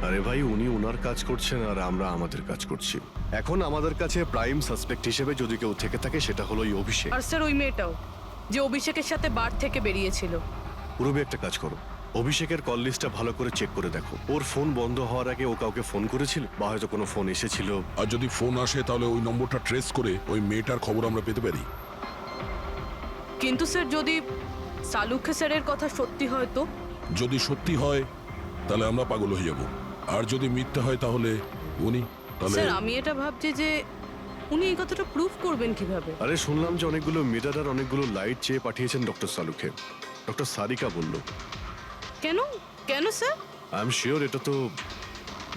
আরে ভাই, উনি ওনার কাজ করছেন আর আমরা আমাদের কাজ করছি। এখন আমাদের কাছে প্রাইম সাসপেক্ট হিসেবে যদি কেউ থেকে থাকে সেটা হলো এই অভিষেক। আর স্যার ওই মেয়েটাও, যে অভিষেকের সাথে বার থেকে বেরিয়েছিল। পুরবি, একটা কাজ করো, অভিষেকের কল লিস্টটা ভালো করে চেক করে দেখো। ওর ফোন বন্ধ হওয়ার আগে ও কাউকে ফোন করেছিল বা হয়তো কোনো ফোন এসেছিল। আর যদি ফোন আসে তাহলে ওই নম্বরটা ট্রেস করে ওই মেয়েটার খবর আমরা পেতে পারি। কিন্তু স্যার যদি সালুখে স্যারের কথা সত্যি হয় তো? যদি সত্যি হয় তাহলে আমরা পাগল হয়ে যাব, আর যদি মিথ্যা হয় তাহলে উনি তাহলে স্যার আমি এটা ভাবছি যে উনি এই কথাটা প্রুফ করবেন কিভাবে? আরে শুনলাম যে অনেকগুলো মিটার আর অনেকগুলো লাইট চেয়ে পাঠিয়েছেন ডক্টর সালুখে। ডক্টর সারিকা বলল। কেন কেন স্যার? আই এম শিওর এটা তো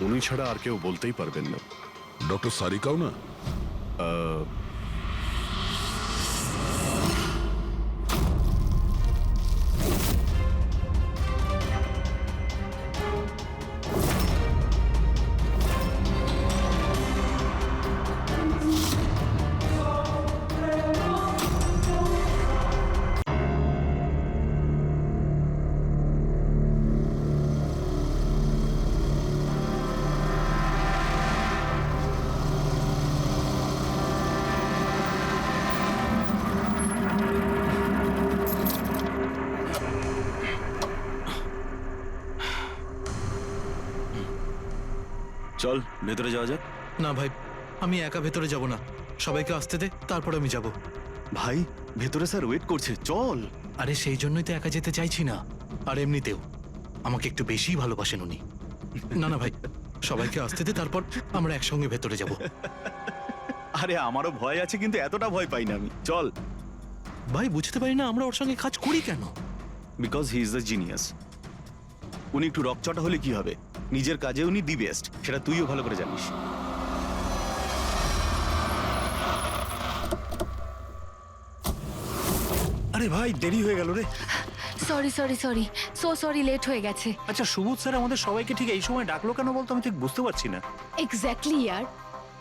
উনি ছাড়া আর কেউ বলতেই পারবেন না। ডক্টর সারিকাও না? চল ভেতরে যাওয়া যাক। না ভাই, আমি একা ভেতরে যাব না, সবাইকে আসতে দে, তারপর আমি যাব। ভাই ভেতরে স্যার ওয়েট করছে, চল। আরে সেই জন্যই তো একা যেতে চাইছি না, আর এমনিতেও আমাকে একটু বেশিই ভালোবাসেন উনি। না না ভাই, সবাইকে আসতে দে, তারপর আমরা একসঙ্গে ভেতরে যাব। আরে আমারও ভয় আছে, কিন্তু এতটা ভয় পাই না আমি। চল। ভাই বুঝতে পারি না আমরা ওর সঙ্গে কাজ করি কেন। Because he is the genius. উনি একটু রকচটা হলে কি হবে, নিজের কাজে উনি দি বেস্ট, সেটা তুইও ভালো করে জানিস। আরে ভাই দেরি হয়ে গেল রে। Sorry sorry sorry, sorry late হয়ে গেছে। আচ্ছা সুবোধ স্যার আমাদের সবাইকে ঠিক এই সময় ডাকলো কেন বলতো, আমি ঠিক বুঝতে পারছি না। এক্স্যাক্টলি ইয়ার,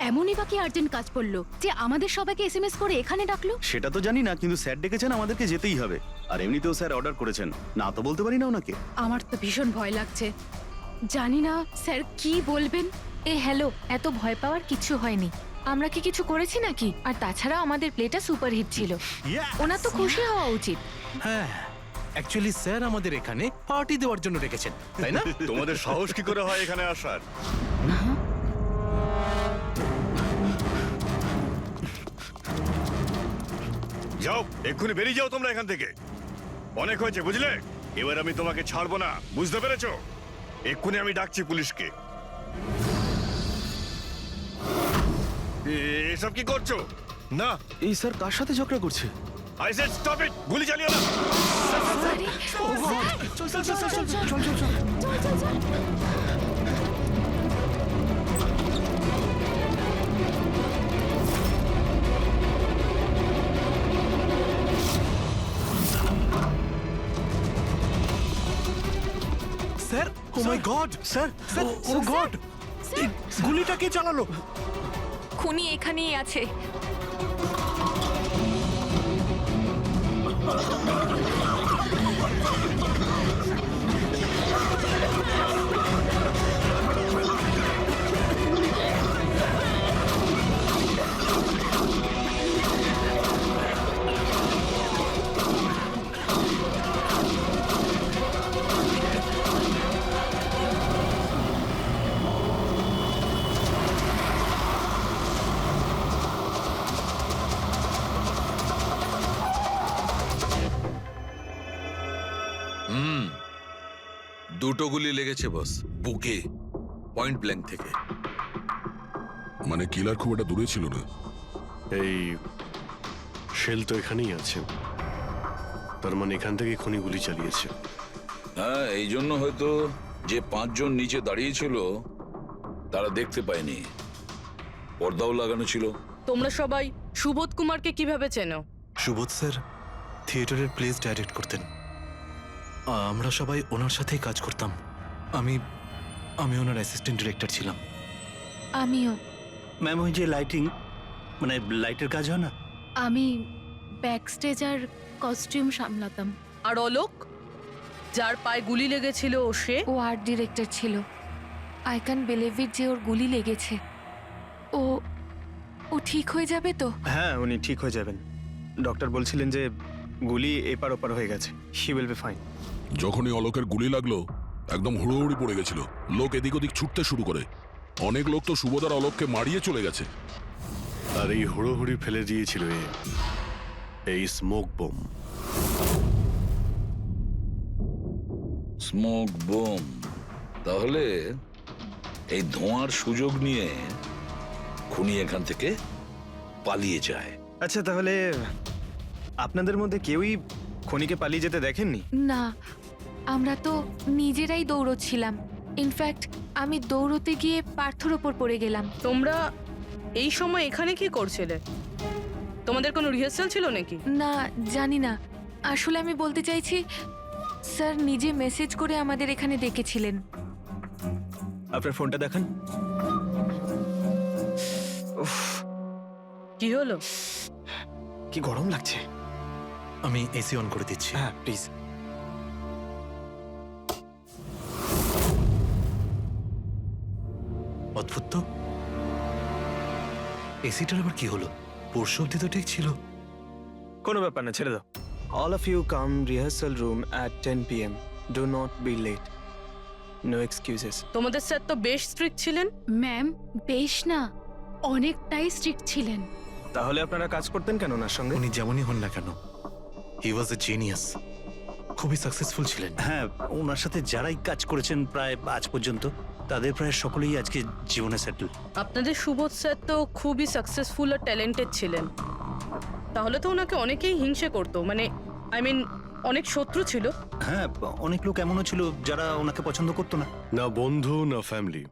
এমনই বাকি আর্জেন্ট কাজ পড়লো যে আমাদের সবাইকে এসএমএস করে এখানে ডাকলো। সেটা তো জানি না, কিন্তু স্যার ডেকেছেন, আমাদেরকে যেতেই হবে। আর এমনিতেও স্যার অর্ডার করেছেন, না তো বলতে পারি না ওনাকে। আমার তো ভীষণ ভয় লাগছে, জানি না স্যার কি বলবেন। হ্যালো, এত ভয় পাওয়ার কিছু হয়নি। আমরা কি কিছু করেছি নাকি? আর তাছাড়া আমাদের প্লেটা সুপারহিট ছিল, ওনার তো খুশি হওয়া উচিত। হ্যাঁ, অ্যাকচুয়ালি স্যার আমাদের এখানে পার্টি দেওয়ার জন্য রেখেছেন, তাই না? তোমাদের সাহস কি করে হয় এখানে আসার? যাও, এক্ষুনি বেরিয়ে যাও তোমরা এখান থেকে। অনেক হয়েছে বুঝলে, এবার আমি তোমাকে ছাড়বো না, বুঝতে পেরেছো? এক্ষুনি আমি ডাকছি পুলিশকে। এসব কি করছো? না, এই স্যার কার সাথে ঝগড়া করছে? আই সেড স্টপ ইট, গুলি চালিও না। চল চল চল চল চল চল চল। স্যার, ও মাই গড, স্যার ও গড, গুলিটা কে চালালো? খুনি এখানেই আছে। দুটো গুলি লেগেছে বস, বুকে, পয়েন্ট ব্ল্যাঙ্ক থেকে। মানে কিলার খুব একটা দূরে ছিল না। এই শেল তো এখানেই আছে, তার মানে এখান থেকে খুনি গুলি চালিয়েছে। হ্যাঁ, এই জন্য হয়তো যে 5 জন নিচে দাঁড়িয়েছিল তারা দেখতে পায়নি, পর্দাও লাগানো ছিল। তোমরা সবাই সুবোধ কুমারকে কিভাবে চেনো? সুবোধ স্যার থিয়েটারের প্লেস ডাইরেক্ট করতেন, আমরা সবাই ওনার সাথেই কাজ করতাম। আমি ওনার অ্যাসিস্ট্যান্ট ডিরেক্টর ছিলাম। আমিও। ম্যাম ওই যে লাইটিং, মানে লাইটের কাজ হয় না? আমি ব্যাক স্টেজ আর কস্টিউম সামলাতাম। আর অলোক, যার পায়ে গুলি লেগেছিল, ও সে? ও আর্ট ডিরেক্টর ছিল। আই ক্যান বিলিভ ইট যে ওর গুলি লেগেছে। ও ও ঠিক হয়ে যাবে তো? হ্যাঁ, উনি ঠিক হয়ে যাবেন। ডক্টর বলছিলেন যে গুলি এপার ওপার হয়ে গেছে, শি উইল বি ফাইন। যখনই অলোকের গুলি লাগলো একদম হুড়োহুড়ি পড়ে গেছিল, লোক এদিক ওদিক ছুটতে শুরু করে। অনেক লোক তো সুবোধার অলোককে মারিয়ে চলে গেছে। আর এই হুড়োহুড়ি ফেলে দিয়েছিল এই স্মোক বোম। Smoke bomb. তাহলে এই ধোঁয়ার সুযোগ নিয়ে খুনি এখান থেকে পালিয়ে যায়। আচ্ছা, তাহলে আপনাদের মধ্যে কেউই খনিকে পালিয়ে যেতে দেখেননি? না, আমরা তো নিজেরাই দৌড়চ্ছিলাম। ইনফ্যাক্ট আমি দৌড়তে গিয়ে পার্থর ওপর পড়ে গেলাম। তোমরা এই সময় এখানে কি করছিলে? তোমাদের কোনো রিহার্সাল ছিল নাকি? না, জানি না। আসলে আমি বলতে চাইছি, স্যার নিজে মেসেজ করে আমাদের এখানে ডেকেছিলেন। আপনার ফোনটা দেখান। উফ, কি হলো? কি গরম লাগছে। আমি এসি অন করে দিচ্ছি। হ্যাঁ, প্লিজ। অদ্ভুত তো, এসিটার আবার কি হলো? পরশু অব্দি তো ঠিক ছিল। কোনো ব্যাপার না, ছেড়ে দাও। All of you come rehearsal room at 10 PM. Do not be late. No excuses. তোমাদের স্যার তো বেশ স্ট্রিক্ট ছিলেন। ম্যাম, বেশ না, অনেকটাই স্ট্রিক্ট ছিলেন। তাহলে আপনারা কাজ করতেন কেন ওনার সঙ্গে? উনি যেমনই হন না কেন, হি ওয়াজ এ জিনিয়াস। খুবই সাকসেসফুল ছিলেন। হ্যাঁ, ওনার সাথে যারাই কাজ করেছেন প্রায় আজ পর্যন্ত, তাদের প্রায় সকলেই আজকে জীবনে সেটেল। আপনাদের সুবোধ স্যার তো খুবই সাকসেসফুল আর ট্যালেন্টেড ছিলেন। তাহলে তো ওনাকে অনেকেই হিংসে করতো, মানে আই মিন অনেক শত্রু ছিল। হ্যাঁ, অনেক লোক এমনও ছিল যারা ওনাকে পছন্দ করতো না। না বন্ধু না ফ্যামিলি,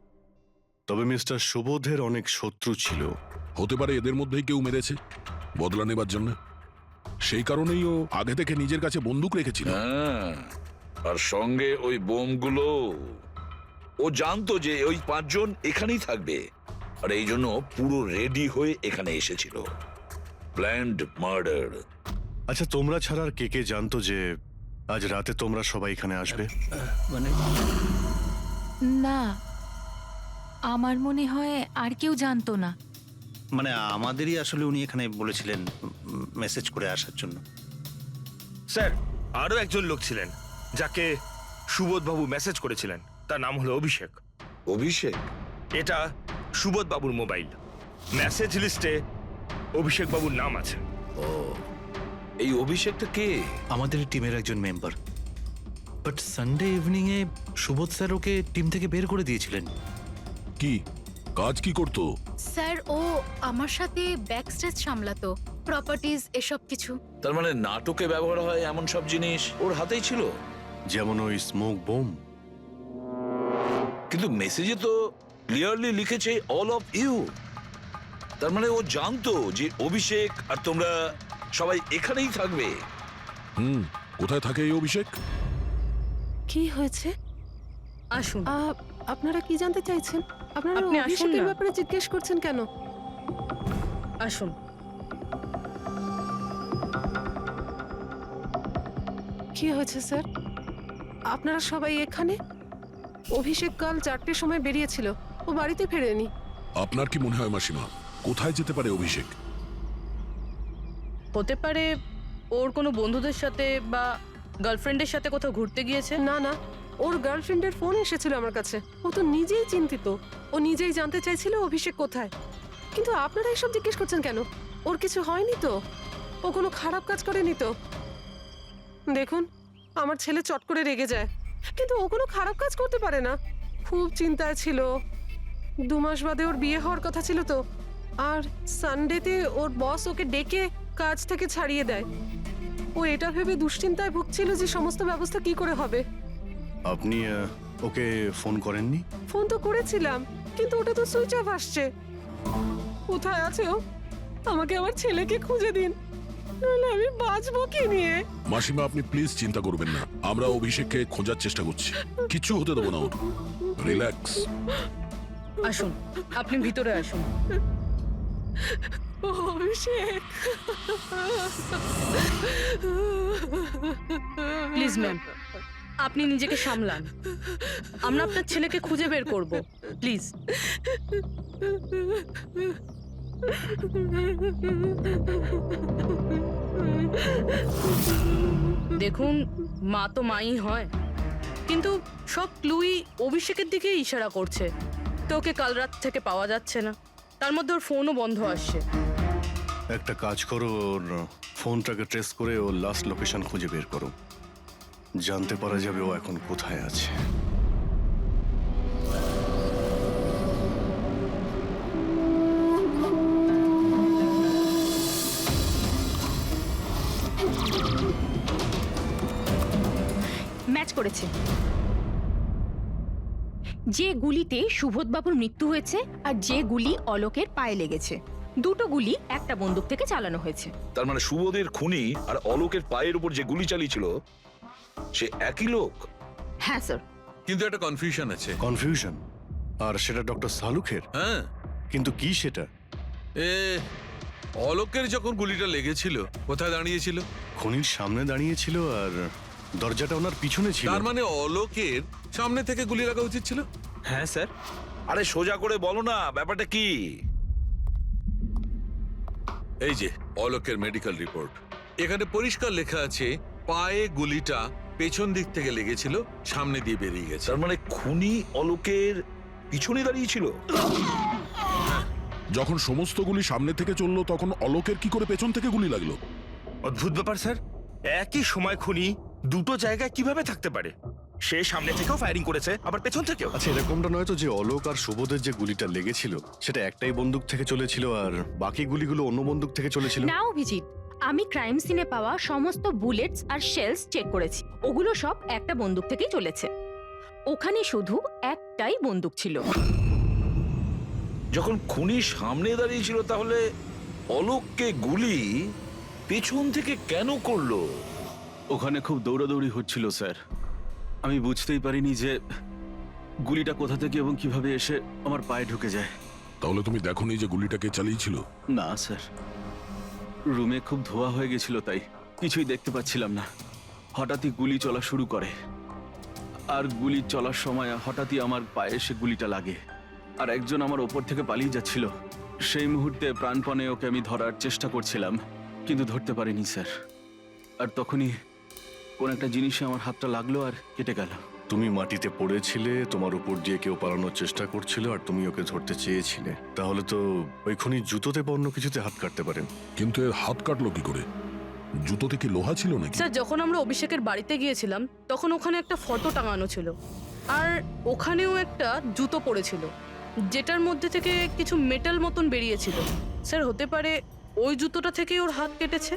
তবে মিস্টার সুবোধের অনেক শত্রু ছিল। হতে পারে এদের মধ্যেই কেউ মেরেছে বদলা নেবার জন্য। সেই কারণেই ও আগে থেকে নিজের কাছে বন্দুক রেখেছিল। হ্যাঁ, আর সঙ্গে ওই বোমগুলো। ও জানতো যে ওই 5 জন এখানেই থাকবে, আর এই জন্য পুরো রেডি হয়ে এখানে এসেছিল। Planned murder. আচ্ছা, তোমরা ছাড়া আর কে কে জানতো যে আজ রাতে তোমরা সবাই এখানে আসবে? মানে না, আমার মনে হয় আর কেউ জানতো না। মানে আমাদেরই আসলে উনি এখানে বলেছিলেন মেসেজ করে আসার জন্য। স্যার, আরো একজন লোক ছিলেন যাকে সুবোধবাবু মেসেজ করেছিলেন। তার নাম হলো অভিষেক। অভিষেক? এটা সুবোধবাবুর মোবাইল। মেসেজ লিস্টে অভিষেক বাবুর নাম আছে। ও, এই অভিষেকটা কে? আমাদের টিমের একজন member. But Sunday evening A Subodh sir okay team থেকে বের করে দিয়েছিলেন। কি কাজ কি করতো? স্যার, ও আমার সাথে ব্যাক স্টেজ সামলাতো, প্রপার্টিজ এসব কিছু। তার মানে নাটকে ব্যবহার হয় এমন সব জিনিস ওর হাতেই ছিল। যেমন ওই স্মোক বোম। কিন্তু মেসেজে তো ক্লিয়ারলি লিখেছে অল অফ ইউ। তার মানে ও জানতো যে অভিষেক আর তোমরা সবাই এখানেই থাকবে। কোথায় থাকে এই অভিষেক? কি হয়েছে? আসুন। আপনারা কি জানতে চাইছেন? আপনারা আপনি আসুন অভিষেকের না। ব্যাপারে জিজ্ঞেস করছেন কেন? আসুন। কি হয়েছে স্যার? আপনারা সবাই এখানে? অভিষেক কাল 4টের সময় বেরিয়েছিল, ও বাড়িতে ফেরেনি। আপনার কি মনে হয় মাসিমা, কোথায় যেতে পারে অভিষেক? হতে পারে ওর কোনো বন্ধুদের সাথে বা গার্লফ্রেন্ডের সাথে কোথাও ঘুরতে গিয়েছে। না না, ওর গার্লফ্রেন্ডের ফোন এসেছিল আমার কাছে। ও তো নিজেই চিন্তিত, ও নিজেই জানতে চাইছিল অভিষেক কোথায়। কিন্তু আপনারা এসব জিজ্ঞেস করছেন কেন? ওর কিছু হয়নি তো? ও কোনো খারাপ কাজ করেনি তো? দেখুন, আমার ছেলে চট করে রেগে যায়, কিন্তু ও কোনো খারাপ কাজ করতে পারে না। খুব চিন্তায় ছিল। 2 মাস বাদে ওর বিয়ে হওয়ার কথা ছিল তো। আর সানডেতে ওর বস ওকে ডেকে কাজ থেকে ছাড়িয়ে দেয়। ও এটা ভেবে দুশ্চিন্তায় ভুগছিল যে সমস্ত ব্যবস্থা কি করে হবে। আপনি ওকে ফোন করেননি? ফোন তো করেছিলাম, কিন্তু ওটা তো সুইচ অফ আসছে। কোথায় আছে ও? আমাকে আমার ছেলেকে খুঁজে দিন, নইলে আমি বাঁচবো কি নিয়ে? মাসিমা, আপনি প্লিজ চিন্তা করবেন না, আমরা অভিষেককে খোঁজার চেষ্টা করছি। কিচ্ছু হতে দেবো না ওর। রিল্যাক্স। আসুন, আপনি ভিতরে আসুন। অভিষেক, প্লিজ ম্যাম, আপনি নিজেকে সামলান, আমরা আপনার ছেলেকে খুঁজে বের করব, প্লিজ। দেখুন, মা তো মাই হয়, কিন্তু সব ক্লুই অভিষেকের দিকে ইশারা করছে। তো ওকে কাল রাত থেকে পাওয়া যাচ্ছে না, তার মধ্যে ওর ফোনও বন্ধ আসছে। একটা কাজ করো, ওর ফোনটাকে ট্রেস করে ওর লাস্ট লোকেশন খুঁজে বের করো, জানতে পারা যাবে ও এখন কোথায় আছে। ম্যাচ করেছে। যে গুলিতে সুবোধবাবুর মৃত্যু হয়েছে আর যে গুলি অলোকের পায়ে লেগেছে, দুটো গুলি একটা বন্দুক থেকে চালানো হয়েছে। তার মানে সুবোধের খুনি আর অলোকের পায়ের উপর যে গুলি চালিয়েছিল সে একই লোক। হ্যাঁ স্যার। কিন্তু একটা কনফিউশন আছে। কনফিউশন? আর সেটা ডক্টর সালুখের? হ্যাঁ। কিন্তু কি সেটা? অলোকের যখন গুলিটা লেগেছিল কোথায় দাঁড়িয়েছিল? খুনির সামনে দাঁড়িয়েছিল আর দরজাটা ওনার পিছনে ছিল। তার মানে অলোকের সামনে থেকে গুলি লাগা উচিত ছিল। হ্যাঁ স্যার। আরে সোজা করে বলো না, ব্যাপারটা কি? এই যে অলোকের মেডিকেল রিপোর্ট, এখানে পরিষ্কার লেখা আছে পায়ে গুলিটা পেছন দিক থেকে লেগেছিল, সামনে দিয়ে বেরিয়ে গেছে। তার মানে খুনি অলোকের পিছনে দাঁড়িয়েছিল। যখন সমস্ত গুলি সামনে থেকে চললো তখন অলোকের কি করে পেছন থেকে গুলি লাগলো? অদ্ভুত ব্যাপার স্যার, একই সময় খুনি দুটো জায়গায় কিভাবে থাকতে পারে? সে সামনে থেকেও ফায়ারিং করেছে, আবার পেছন থেকেও। আচ্ছা, এরকমটা নয় তো যে অলোক আর সুবোধের যে গুলিটা লেগেছিল সেটা একটাই বন্দুক থেকে চলেছিল আর বাকি গুলিগুলো অন্য বন্দুক থেকে চলেছিল? না অভিজিৎ, আমি ক্রাইম সিনে পাওয়া সমস্ত বুলেটস আর শেলস চেক করেছি, ওগুলো সব একটা বন্দুক থেকেই চলেছে। ওখানে শুধু একটাই বন্দুক ছিল। যখন খুনি সামনে দাঁড়িয়েছিল তাহলে অলোককে গুলি পেছন থেকে কেন করলো? ওখানে খুব দৌড়াদৌড়ি হচ্ছিল স্যার, আমি বুঝতেই পারিনি যে গুলিটা কোথা থেকে এবং কিভাবে এসে আমার পায়ে ঢুকে যায়। তাহলে তুমি দেখোনি যে গুলিটাকে চালিয়েছিল? না স্যার, রুমে খুব ধোয়া হয়ে গেছিল, তাই কিছুই দেখতে পাচ্ছিলাম না। হঠাৎই গুলি চলা শুরু করে, আর গুলি চলার সময় হঠাৎই আমার পায়ে এসে গুলিটা লাগে, আর একজন আমার ওপর থেকে পালিয়ে যাচ্ছিল। সেই মুহূর্তে প্রাণপণে ওকে আমি ধরার চেষ্টা করছিলাম, কিন্তু ধরতে পারিনি স্যার। আর তখনই কোন একটা জিনিসে আমার হাতটা লাগলো আর কেটে গেল। তুমি মাটিতে পড়েছিলে, তোমার উপর দিয়ে কেউ পালানোর চেষ্টা করছিল আর তুমি ওকে ধরতে চেয়েছিলে। তাহলে তো ওই খুনি জুতোতে বা অন্য কিছুতে হাত কাটতে পারেন। কিন্তু এর হাত কাটলো কি করে? জুতোতে কি লোহা ছিল নাকি? স্যার, যখন আমরা অভিষেকের বাড়িতে গিয়েছিলাম তখন ওখানে একটা ফটো টাঙানো ছিল, আর ওখানেও একটা জুতো পড়েছিল যেটার মধ্যে থেকে কিছু মেটাল মতন বেরিয়েছিল। স্যার, হতে পারে ওই জুতোটা থেকেই ওর হাত কেটেছে।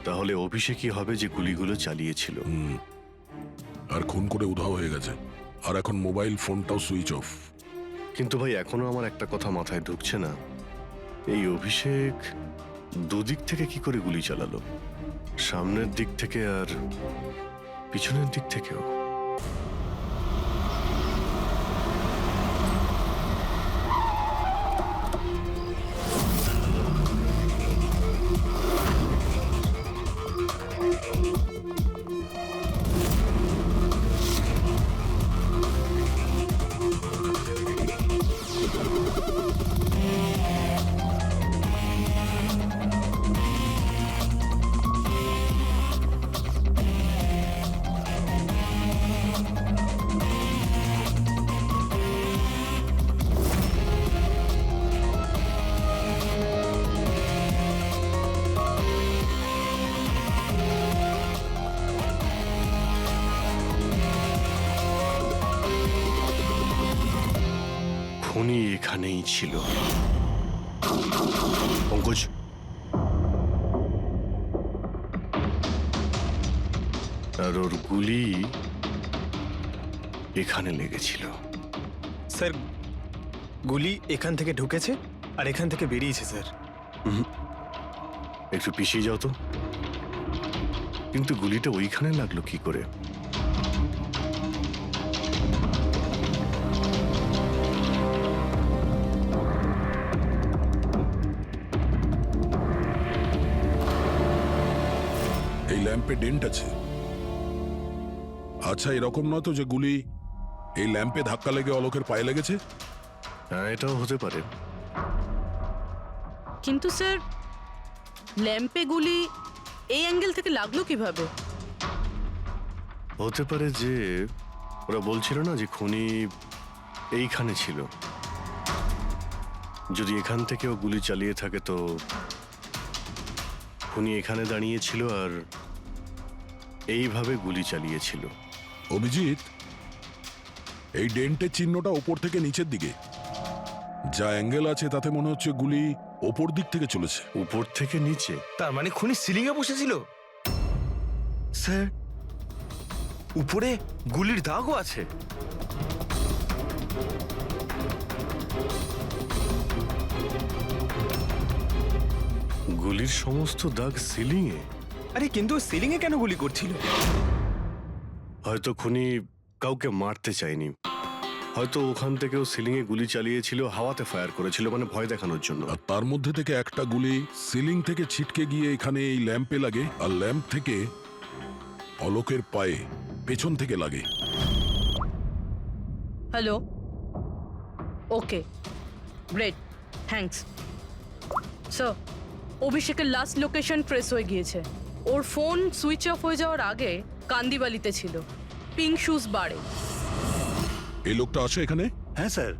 তাহলে অভিষেকই হবে যে গুলিগুলো চালিয়েছিল। আর খুন করে উধাও হয়ে গেছে, আর এখন মোবাইল ফোনটাও সুইচ অফ। কিন্তু ভাই, এখনো আমার একটা কথা মাথায় ঢুকছে না, এই অভিষেক দুদিক থেকে কি করে গুলি চালালো? সামনের দিক থেকে আর পিছনের দিক থেকেও। খুনি এখানেই ছিল। পঙ্কজ, আর ওর গুলি এখানে লেগেছিল। স্যার, গুলি এখান থেকে ঢুকেছে আর এখান থেকে বেরিয়েছে স্যার। একটু পিছিয়ে যাও তো। কিন্তু গুলিটা ওইখানে লাগলো কি করে? এই ল্যাম্পে ডেন্ট আছে, আচ্ছা, এরকম নয় তো যে গুলি এই ল্যাম্পে ধাক্কা লেগে অলোকের পায়ে লেগেছে? হ্যাঁ, এটাও হতে পারে। কিন্তু স্যার, ল্যাম্পে গুলি এই অ্যাঙ্গেল থেকে লাগলো কিভাবে? হতে পারে যে ওরা বলছিল না যে খুনি এইখানে ছিল। যদি এখান থেকেও গুলি চালিয়ে থাকে তো খুনি এখানে দাঁড়িয়েছিল আর এইভাবে গুলি চালিয়েছিল। অভিজিৎ, এই ডেন্টের চিহ্নটা ওপর থেকে নিচের দিকে, যা অ্যাঙ্গেল আছে তাতে মনে হচ্ছে গুলি ওপর দিক থেকে চলেছে। উপর থেকে নিচে? তার মানে খুনি সিলিং এ বসেছিল। স্যার, উপরে গুলির দাগও আছে। গুলির সমস্ত দাগ সিলিং এ? আরে কিন্তু সিলিং এ কেন গুলি করছিল? হয়তো খুনি কাউকে মারতে চায়নি, হয়তো ওখান থেকেও সিলিং এ গুলি চালিয়েছিল, হাওয়াতে ফায়ার করেছিল, মানে ভয় দেখানোর জন্য। আর তার মধ্যে থেকে একটা গুলি সিলিং থেকে ছিটকে গিয়ে এখানে এই ল্যাম্পে লাগে, আর ল্যাম্প থেকে অলোকের পায়ে পেছন থেকে লাগে। হ্যালো, ওকে, গ্রেট, থ্যাঙ্কস। স্যার, অভিষেকের লাস্ট লোকেশন ট্রেস হয়ে গিয়েছে। ওর ফোন সুইচ অফ হয়ে যাওয়ার আগে কান্দিবালিতে ছিল, পিঙ্ক শুজ বারে। এই লোকটা আসে এখানে? হ্যাঁ স্যার,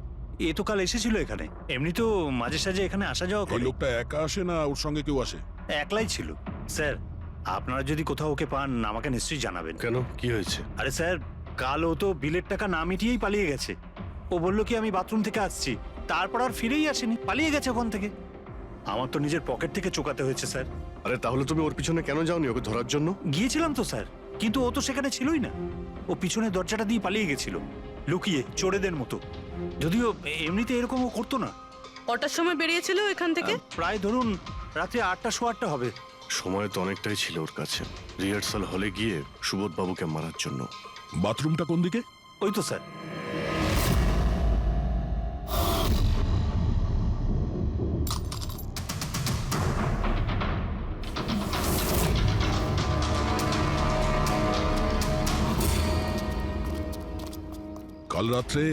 এ তো কাল এসেছিল এখানে। এমনি তো মাঝে সাঝে এখানে আসা যাওয়া এই করে। লোকটা একা আসে না ওর সঙ্গে কেউ আসে? একলাই ছিল। স্যার, আপনারা যদি কোথাও ওকে পান আমাকে নিশ্চয়ই জানাবেন। কেন, কি হয়েছে? আরে স্যার, কাল ও তো বিলের টাকা না মিটিয়েই পালিয়ে গেছে। ও বলল কি আমি বাথরুম থেকে আসছি, তারপর আর ফিরেই আসেনি, পালিয়ে গেছে ওখান থেকে। আমার তো নিজের পকেট থেকে চোকাতে হয়েছে স্যার। আরে তাহলে তুমি ওর পিছনে কেন যাওনি ওকে ধরার জন্য? গিয়েছিলাম তো স্যার, কিন্তু ও তো সেখানে ছিলই না। ও পিছনে দরজাটা দিয়ে পালিয়ে গেছিল, লুকিয়ে, চোরেদের মতো। যদিও এমনিতে এরকম ও করতো না। কটার সময় বেরিয়েছিল এখান থেকে? প্রায় ধরুন রাত্রি 8টা, 8:15 হবে। সময় তো অনেকটাই ছিল ওর কাছে, রিহার্সাল হলে গিয়ে সুবোধ বাবুকে মারার জন্য। বাথরুমটা কোন দিকে? ওই তো স্যার। কাল রাত্রে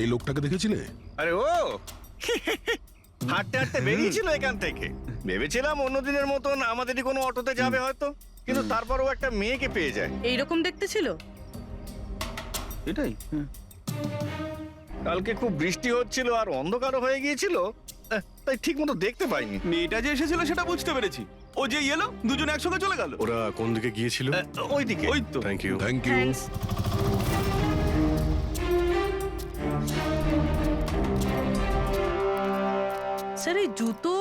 এই লোকটাকে দেখেছিলে? আরে ও হাঁটতে হাঁটতে বেরিয়েছিল এখান থেকে। ভেবেছিলাম অন্য দিনের মতন আমাদেরই কোনো অটোতে যাবে হয়তো, কিন্তু তারপরও একটা মেয়েকে পেয়ে যায়। এইরকম দেখতে ছিল? এটাই। কালকে খুব বৃষ্টি হচ্ছিল আর অন্ধকারও হয়ে গিয়েছিল, তাই ঠিক মতো দেখতে পাইনি। মেয়েটা যে এসেছিল সেটা বুঝতে পেরেছি। ও যে এলো, দুজন একসঙ্গে চলে গেল। ওরা কোন দিকে গিয়েছিল? ওই দিকে। ওই তো। Thank you. Thank you. Thanks. Sir, এই জুতো,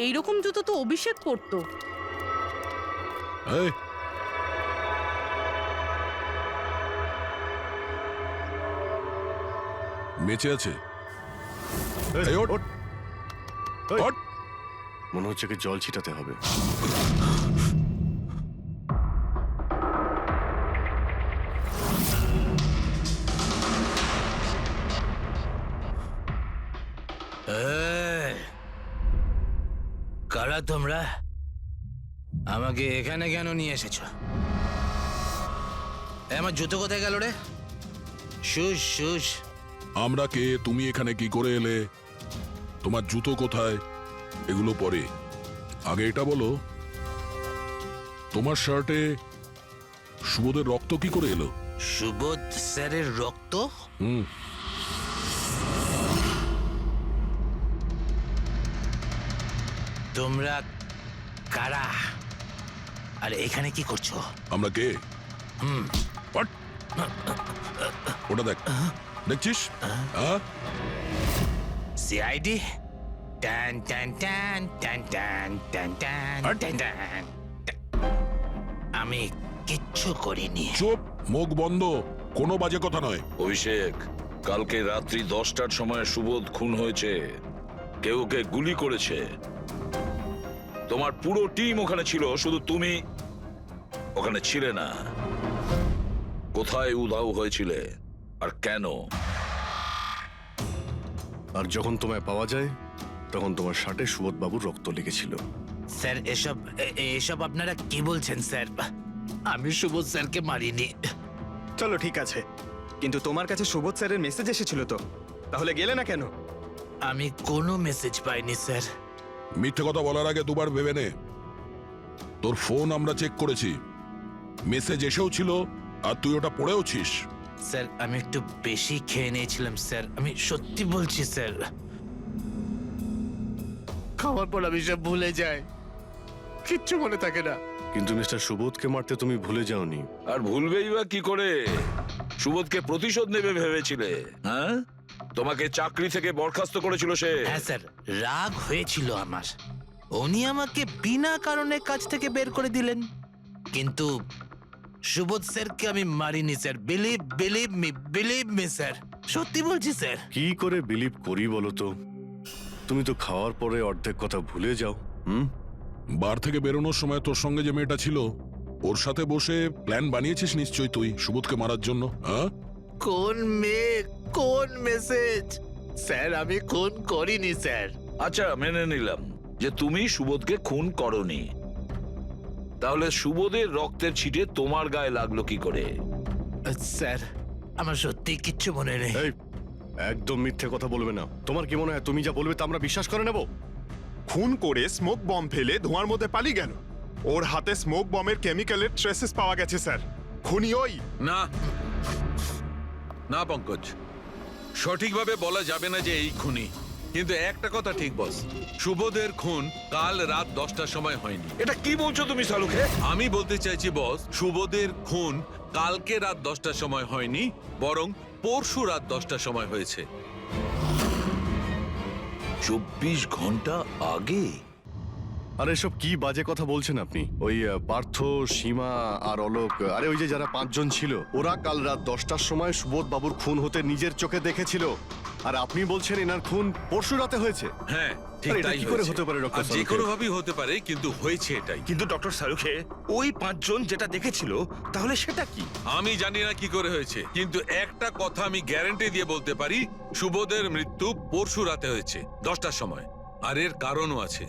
এইরকম জুতো তো অভিষেক পরতো। এই, বেঁচে আছে? এই, ওঠ, ওঠ। মনে হচ্ছে কি জল ছিটাতে হবে। কারা তোমরা? আমাকে এখানে কেন নিয়ে এসেছো? আমার জুতো কোথায় গেল রে? শুশ শুশ। আমরা কে, তুমি এখানে কি করে এলে, তোমার জুতো কোথায়, এগুলো পরে। আগে এটা বলো, তোমার শার্টে সুবোধের রক্ত কি করে এলো? সুবোধ স্যারের রক্ত? হুম। তোমরা কারা আর এখানে কি করছো? আমরা কে? What? ওটা দেখ, দেখছিস? সিআইডি? টান টান টান টান টান টান টান টান টান। আমি কিচ্ছু করিনি। চুপ, মুখ বন্ধ, কোনো বাজে কথা নয়। অভিষেক, কালকে রাত্রি 10টার সময় সুবোধ খুন হয়েছে, কেউ কে গুলি করেছে। তোমার পুরো টিম ওখানে ছিল, শুধু তুমি ওখানে ছিলে না। কোথায় উধাও হয়েছিলে আর কেন? আর যখন তোমায় পাওয়া যায় তখন তোমার শার্টে সুবোধ বাবুর রক্ত লেগেছিল। স্যার, এসব আপনারা কি বলছেন স্যার? আমি সুবোধ স্যারকে মারিনি। চলো ঠিক আছে, কিন্তু তোমার কাছে সুবোধ স্যারের মেসেজ এসেছিল তো, তাহলে গেলে না কেন? আমি কোনো মেসেজ পাইনি স্যার। মিথ্যে কথা বলার আগে দুবার ভেবে নে। তোর ফোন আমরা চেক করেছি, মেসেজ এসেও ছিল আর তুই ওটা পড়েওছিস। স্যার আমি একটু বেশি খেয়ে নিয়েছিলাম স্যার, আমি সত্যি বলছি স্যার। খাওয়ার পর আমি সব ভুলে যাই, কিচ্ছু মনে থাকে না। কিন্তু মিস্টার সুবোধকে মারতে তুমি ভুলে যাওনি। আর ভুলবেই বা কি করে? সুবোধকে প্রতিশোধ নেবে ভেবেছিলে? হ্যাঁ, তোমাকে চাকরি থেকে বরখাস্ত করেছিল সে। হ্যাঁ স্যার, রাগ হয়েছিল আমার, উনি আমাকে বিনা কারণে কাজ থেকে বের করে দিলেন। কিন্তু সুবোধ স্যারকে আমি মারিনি স্যার, বিলিভ মি স্যার, সত্যি বলছি স্যার। কি করে বিলিভ করি বলো তো? তুমি তো খাওয়ার পরে অর্ধেক কথা ভুলে যাও। বার থেকে বেরোনোর সময় তোর সঙ্গে যে মেয়েটা ছিল ওর সাথে বসে প্ল্যান বানিয়েছিস নিশ্চয়ই তুই সুবোধকে মারার জন্য। হ্যাঁ, কোন মেয়ে, কোন মেসেজ? স্যার আমি খুন করিনি স্যার। আচ্ছা, মেনে নিলাম যে তুমি সুবোধকে খুন করনি, তাহলে সুবোধের রক্তের ছিটে তোমার গায়ে লাগলো কি করে? স্যার আমার সত্যি কিচ্ছু মনে নেই। এই, একদম মিথ্যে কথা বলবে না। তোমার কি মনে হয় তুমি যা বলবে তা আমরা বিশ্বাস করে নেব? খুন করে স্মোক বম ফেলে ধোঁয়ার মধ্যে পালিয়ে গেল। ওর হাতে স্মোক বমের কেমিক্যালের ট্রেসেস পাওয়া গেছে স্যার। খুনি ওই না না পঙ্কজ, সঠিকভাবে বলা যাবে না যে এই খুনি, কিন্তু একটা কথা ঠিক বস, সুবোধের খুন কাল রাত 10টার সময় হয়নি। এটা কি বলছো তুমি সালুকে? আমি বলতে চাইছি বস, সুবোধের খুন কালকে রাত 10টার সময় হয়নি, বরং পরশু রাত 10টার সময় হয়েছে। 24 ঘন্টা আগে? আরে এসব কি বাজে কথা বলছেন আপনি? ওই পার্থ, সীমা আর অলোক, আরে ওই যে যারা 5 জন ছিল, ওরা কাল রাত 10টার সময় সুবোধ বাবুর খুন হতে নিজের চোখে দেখেছিল। আর আপনি বলছেন এনার খুন পরশু রাতে হয়েছে? হ্যাঁ ঠিক আরে এটা তাই কি করে হয়েছে। হতে পারে ডক্টর আর যে সালুকে? কোনো ভাবেই হতে পারে, কিন্তু হয়েছে এটাই। কিন্তু ডক্টর সালুকে ওই 5 জন যেটা দেখেছিল তাহলে সেটা কি? আমি জানি না কি করে হয়েছে, কিন্তু একটা কথা আমি গ্যারান্টি দিয়ে বলতে পারি, সুবোধের মৃত্যু পরশু রাতে হয়েছে 10টার সময়, আর এর কারণও আছে।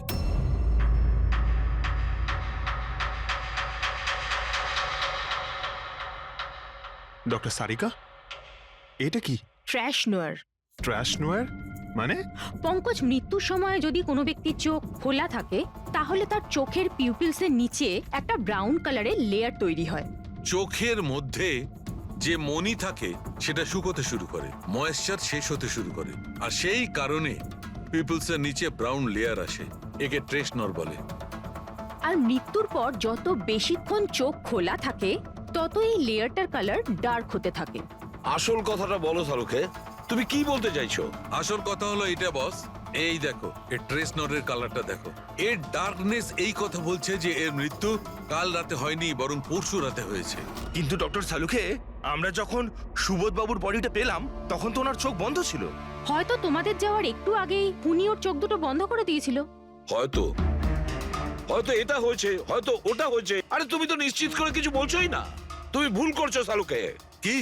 ডক্টর সারিকা, এটা কি? ট্র্যাশ নোয়ার। ট্র্যাশ নোয়ার মানে? পঙ্কজ, মৃত্যুর সময় যদি কোনো ব্যক্তির চোখ খোলা থাকে তাহলে তার চোখের পিউপিলসের নিচে একটা ব্রাউন কালারের লেয়ার তৈরি হয়। চোখের মধ্যে যে মনি থাকে সেটা শুকোতে শুরু করে, ময়েশ্চার শেষ হতে শুরু করে, আর সেই কারণে পিপলসের নিচে ব্রাউন লেয়ার আসে, একে ট্রেশ নর বলে। আর মৃত্যুর পর যত বেশিক্ষণ চোখ খোলা থাকে তত এই লেয়ারটার কালার ডার্ক হতে থাকে। আসল কথাটা বলো সালুকে, তুমি কি বলতে চাইছো? আসল কথা হলো এটা বস, এই দেখো এর ট্রেস নরের কালারটা দেখো, এর ডার্কনেস এই কথা বলছে যে এর মৃত্যু কাল রাতে হয়নি, বরং পরশু রাতে হয়েছে। কিন্তু ডক্টর সালুকে, আমরা যখন সুবোধ বাবুর বডিটা পেলাম তখন তো ওনার চোখ বন্ধ ছিল। হয়তো তোমাদের যাওয়ার একটু আগেই খুনি ওর চোখ দুটো বন্ধ করে দিয়েছিল। হয়তো হয়তো এটা হয়েছে, হয়তো ওটা হয়েছে। আরে তুমি তো নিশ্চিত করে কিছু বলছোই না, তুমি ভুল করছো সালুকে। কি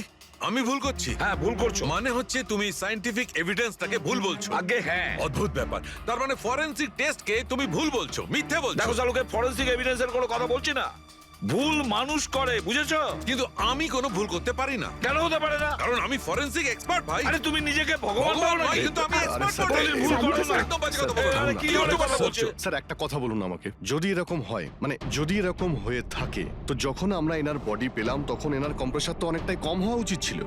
আমি ভুল করছি? হ্যাঁ ভুল করছো। মানে হচ্ছে তুমি সায়েন্টিফিক এভিডেন্সটাকে ভুল বলছো। আগে হ্যাঁ, অদ্ভুত ব্যাপার। তার মানে ফরেনসিক টেস্টকে তুমি ভুল বলছো, মিথ্যে বলছো। দেখো সালুকে, ফরেনসিক এভিডেন্সের কোনো কথা বলছি না, ভুল মানুষ করে, বুঝেছো? কিন্তু আমি কোনো ভুল করতে পারি না। কেন হতে পারে না? কারণ আমি ফরেনসিক এক্সপার্ট ভাই। আরে তুমি নিজেকে ভগবান ভাবো নয়, নাকি? কিন্তু আমি এক্সপার্ট স্যার, ভাই। ভুল করো না। একদম বাজে কথা বলো না। আরে কি ধরনের কথা বলছো? স্যার একটা কথা বলুন আমাকে, যদি এরকম হয়, মানে যদি এরকম হয়ে থাকে, তো যখন আমরা এনার বডি পেলাম তখন এনার কম্প্রেসার তো অনেকটাই কম হওয়া উচিত ছিল।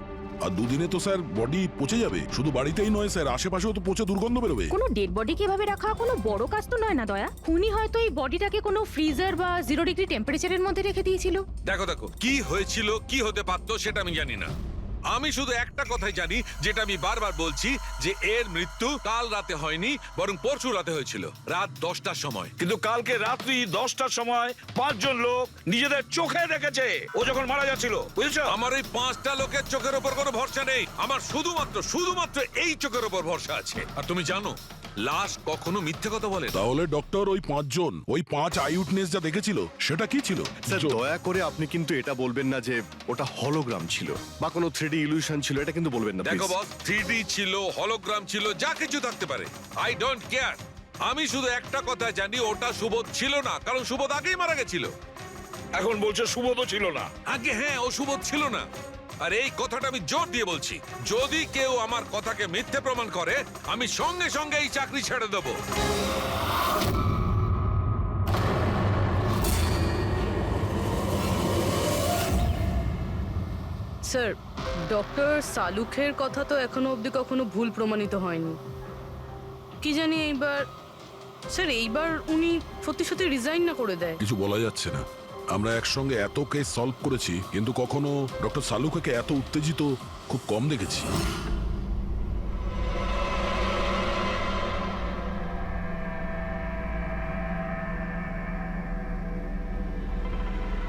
আর দুদিনে তো স্যার বডি পচে যাবে, শুধু বাড়িতেই নয় স্যার, আশেপাশেও তো পচে দুর্গন্ধ বেরোবে। কোনো ডেড বডিকে এভাবে রাখা কোনো বড় কাজ তো নয় না দয়া। খুনি হয়তো এই বডিটাকে কোনো ফ্রিজার বা 0 ডিগ্রি টেম্পারেচারের মধ্যে রেখে দিয়েছিল। দেখো দেখো, কি হয়েছিল কি হতে পারতো সেটা আমি জানি না, আমি শুধু একটা কথাই জানি, যেটা আমি বারবার বলছি, যে এর মৃত্যু কাল রাতে হয়নি, বরং পরশু রাতে হয়েছিল রাত 10টার সময়। কিন্তু কালকে রাত্রি 10টার সময় 5 জন লোক নিজেদের চোখে দেখেছে ও যখন মারা যাচ্ছিল, বুঝেছো? আমার এই 5টা লোকের চোখের উপর কোনো ভরসা নেই, আমার শুধুমাত্র এই চোখের উপর ভরসা আছে। আর তুমি জানো লাশ কখনো মিথ্যে কথা বলে না। তাহলে ডক্টর ওই 5 জন, ওই 5 আই উইটনেস যা দেখেছিল সেটা কি ছিল? স্যার দয়া করে আপনি কিন্তু এটা বলবেন না যে ওটা হলোগ্রাম ছিল বা কোনো 3D ইলিউশন ছিল, এটা কিন্তু বলবেন না দেখো প্লিজ। বস, 3D ছিল, হলোগ্রাম ছিল, যা কিছু থাকতে পারে, আই ডোন্ট কেয়ার। আমি শুধু একটা কথা জানি, ওটা সুবোধ ছিল না, কারণ সুবোধ আগেই মারা গেছিল। এখন বলছে সুবোধও ছিল না। আগে হ্যাঁ, ও সুবোধ ছিল না। আর এই কথাটা আমি জোর দিয়ে বলছি, যদি কেউ আমার কথাকে মিথ্যে প্রমাণ করে আমি সঙ্গে সঙ্গে এই চাকরি ছেড়ে দেবো। স্যার, ডক্টর সালুখের কথা তো এখনো অবধি কখনো ভুল প্রমাণিত হয়নি। কি জানি এইবার, স্যার এইবার উনি সত্যি সত্যি রিজাইন না করে দেয়। কিছু বলা যাচ্ছে না। আমরা একসঙ্গে এত কেস সলভ করেছি, কিন্তু কখনো ডক্টর সালুখাকে এত উত্তেজিত খুব কম দেখেছি।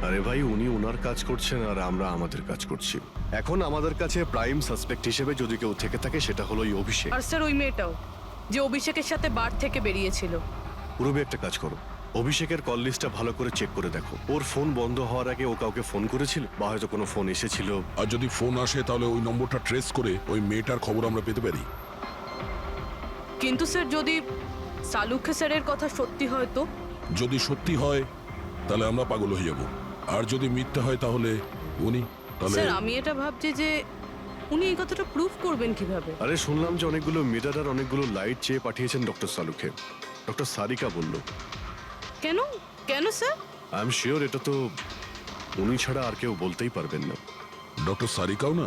আরে ভাই, উনি ওনার কাজ করছেন আর আমরা আমাদের কাজ করছি। এখন আমাদের কাছে প্রাইম সাসপেক্ট হিসেবে যদি কেউ থেকে থাকে সেটা হলো এই অভিষেক। আর স্যার ওই মেয়েটাও, যে অভিষেকের সাথে বার থেকে বেরিয়েছিল। পুরবি, একটা কাজ করো, অভিষেকের কল লিস্টটা ভালো করে চেক করে দেখো। ওর ফোন বন্ধ হওয়ার আগে ও কাউকে ফোন করেছিল বা হয়তো কোনো ফোন এসেছিল। আর যদি ফোন আসে তাহলে ওই নম্বরটা ট্রেস করে ওই মেয়েটার খবর আমরা পেতে পারি। কিন্তু স্যার যদি সালুখে স্যারের কথা সত্যি হয় তো? যদি সত্যি হয় তাহলে আমরা পাগল হয়ে যাব, আর যদি মিথ্যে হয় তাহলে উনি তাহলে। স্যার আমি এটা ভাবছি যে উনি এই কথাটা প্রুফ করবেন কিভাবে? আরে শুনলাম যে অনেকগুলো মিটার আর অনেকগুলো লাইট চেয়ে পাঠিয়েছেন ডক্টর সালুখে। ডক্টর সারিকা বলল। কেন কেন স্যার? আই এম শিওর এটা তো উনি ছাড়া আর কেউ বলতেই পারবেন না। ডক্টর সারিকাও না?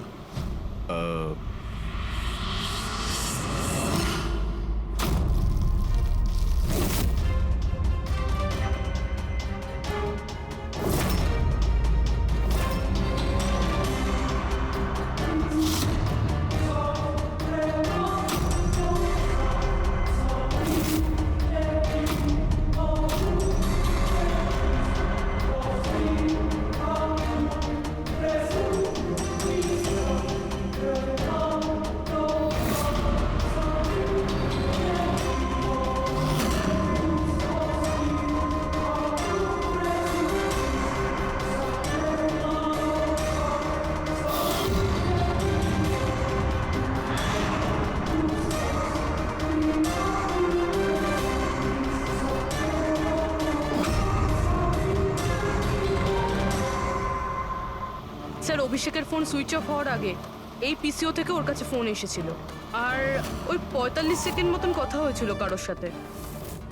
স্যার অভিষেকের ফোন সুইচ অফ হওয়ার আগে এই পিসিও থেকে ওর কাছে ফোন এসেছিল, আর ওই 45 সেকেন্ড মতন কথা হয়েছিল কারোর সাথে।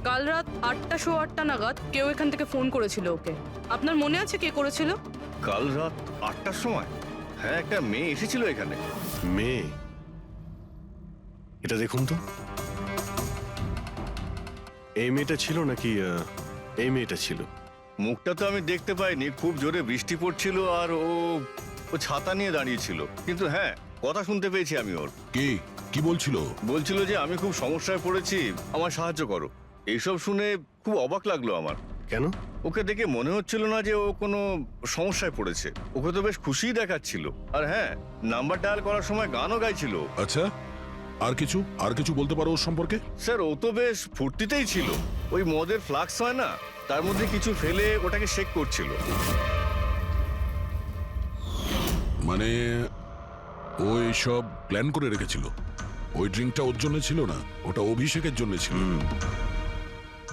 কাল রাত 8:08 নাগাদ কেউ এখান থেকে ফোন করেছিল ওকে। আপনার মনে আছে কে করেছিল? কাল রাত 8টার সময়? হ্যাঁ, একটা মেয়ে এসেছিল এখানে। মেয়ে? এটা দেখুন তো, এই মেয়েটা ছিল নাকি এই মেয়েটা ছিল? মুখটা তো আমি দেখতে পাইনি, খুব জোরে বৃষ্টি পড়ছিল আর ও ছাতা নিয়ে দাঁড়িয়েছিল। কিন্তু হ্যাঁ, কথা শুনতে পেয়েছি আমি ওর। কি বলছিল? বলছিল যে আমি খুব সমস্যায় পড়েছি, আমার সাহায্য করো। এইসব শুনে খুব অবাক লাগলো আমার। কেন? ওকে দেখে মনে হচ্ছিল না যে ও কোনো সমস্যায় পড়েছে। ওকে তো বেশ খুশিই দেখাচ্ছিল। আর হ্যাঁ, নাম্বার ডায়াল করার সময় গানও গাইছিল। আচ্ছা, আর কিছু বলতে পারো ওর সম্পর্কে? স্যার ও তো বেশ ফুর্তিতেই ছিল। ওই মদের ফ্লাক্স হয় না, তার মধ্যে কিছু ফেলে ওটাকে শেক করছিল। মানে ও সব প্ল্যান করে রেখেছিল? ওই ড্রিঙ্কটা ওর জন্য ছিল না, ওটা অভিষেকের জন্য ছিল।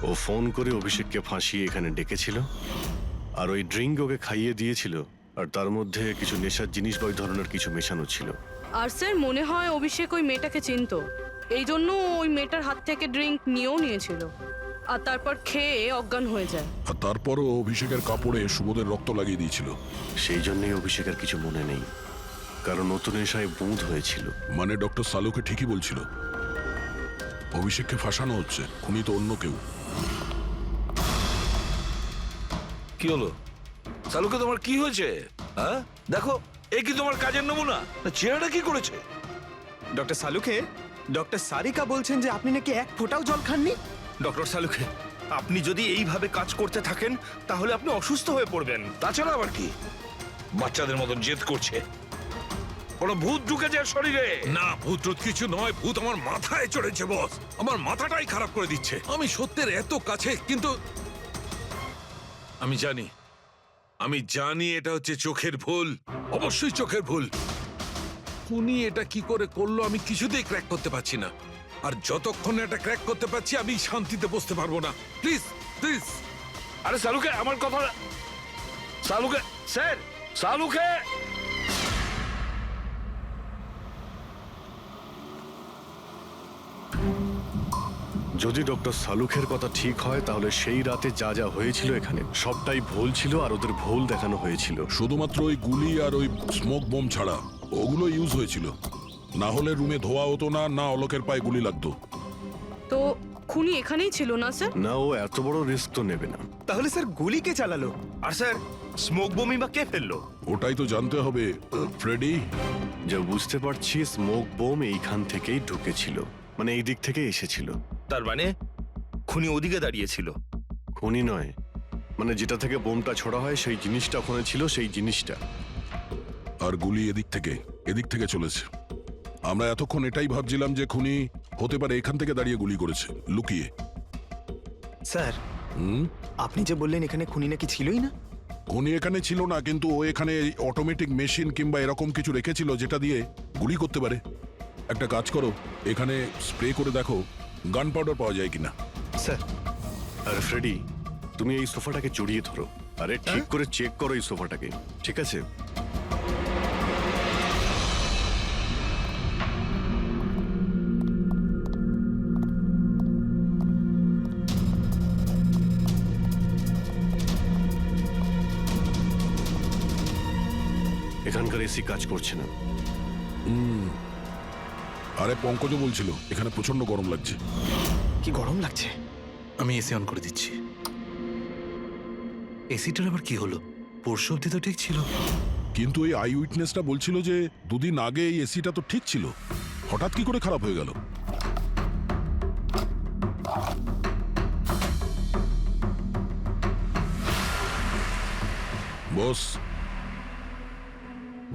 ও ফোন করে অভিষেককে ফাঁসিয়ে এখানে ডেকেছিল, আর ওই ড্রিঙ্ক ওকে খাইয়ে দিয়েছিল, আর তার মধ্যে কিছু নেশার জিনিস বা ওই ধরনের কিছু মেশানো ছিল। আর স্যার মনে হয় অভিষেক ওই মেয়েটাকে চিনতো, এই জন্য ওই মেয়েটার হাত থেকে ড্রিঙ্ক নিয়েও নিয়েছিল, আর তারপর খেয়ে অজ্ঞান হয়ে যায়। আর তারপরও অভিষেকের কাপড়ে সুবোধের রক্ত লাগিয়ে দিয়েছিল। সেই জন্যই অভিষেকের কিছু মনে নেই, কারণ নতুন নেশায় বুঁদ হয়েছিল। মানে ডক্টর সালুকে ঠিকই বলছিল, অভিষেককে ফাঁসানো হচ্ছে, খুনি তো অন্য কেউ। কি হলো সালুকে, তোমার কি হয়েছে? হ্যাঁ দেখো, এ কি তোমার কাজের নমুনা? চেহারাটা কি করেছে? ডক্টর সালুকে, ডক্টর সারিকা বলছেন যে আপনি নাকি এক ফোঁটাও জল খাননি। ডক্টর সালুকে, আপনি যদি এইভাবে কাজ করতে থাকেন তাহলে আপনি অসুস্থ হয়ে পড়বেন। তাছাড়া আবার কি বাচ্চাদের মতন জেদ করছে? কোনো ভূত ঢুকেছে এর শরীরে? না, ভূত কিছু নয়, ভূত আমার মাথায় চড়েছে বস। আমার মাথাটাই খারাপ করে দিচ্ছে। আমি সত্যের এত কাছে, কিন্তু আমি জানি এটা হচ্ছে চোখের ভুল, অবশ্যই চোখের ভুল। উনি এটা কি করে করলো আমি কিছুতেই ক্র্যাক করতে পারছি না, আর যতক্ষণ এটা ক্র্যাক করতে পারছি আমি শান্তিতে বসতে পারবো না। Please please. আরে সালুকে, আমার কথা। সালুকে স্যার, সালুকে। যদি ডক্টর সালুখের কথা ঠিক হয় তাহলে সেই রাতে যা যা হয়েছিল এখানে সবটাই ভুল ছিল আর ওদের ভুল দেখানো হয়েছিল। শুধুমাত্র ওই গুলি আর ওই স্মোক বোম ছাড়া ওগুলো ইউজ হয়েছিল, না হলে রুমে ধোয়া হতো না, না অলোকের পায়ে গুলি লাগতো। তো খুনি এখানেই ছিল না স্যার? না, ও এত বড় রিস্ক তো নেবে না। তাহলে স্যার গুলি কে চালালো? আর স্যার স্মোক বোমই বা কে ফেললো? ওটাই তো জানতে হবে ফ্রেডি। যা বুঝতে পারছি স্মোক বোম এইখান থেকেই ঢুকেছিল, মানে এই দিক থেকে এসেছিল। তার মানে খুনি ওদিকে দাঁড়িয়েছিল? খুনি নয়, মানে যেটা থেকে বোমটা ছোড়া হয় সেই জিনিসটা ওখানে ছিল, সেই জিনিসটা। আর গুলি এদিক থেকে চলেছে। আমরা এতক্ষণ এটাই ভাবছিলাম যে খুনি হতে পারে এখান থেকে দাঁড়িয়ে গুলি করেছে লুকিয়ে। স্যার, আপনি যে বললেন এখানে খুনি নাকি ছিলই না? খুনি এখানে ছিল না, কিন্তু ও এখানে অটোমেটিক মেশিন কিংবা এরকম কিছু রেখেছিল যেটা দিয়ে গুলি করতে পারে। একটা কাজ করো, এখানে স্প্রে করে দেখো গান পাউডার পাওয়া যায় কিনা। স্যার। আর ফ্রেডি, তুমি এই সোফাটাকে জড়িয়ে ধরো, আরে ঠিক করে চেক করো এই সোফাটাকে, ঠিক আছে? এখানকার এসি কাজ করছে না। আরে পঙ্কজ বলছিল এখানে প্রচন্ড গরম লাগছে। কি গরম লাগছে? আমি এসি অন করে দিচ্ছি। এসিটার আবার কি হলো? পরশু অব্দি তো ঠিক ছিল। কিন্তু এই আই উইটনেসটা বলছিল যে দুদিন আগে এই এসিটা তো ঠিক ছিল, হঠাৎ কি করে খারাপ হয়ে গেল? বস,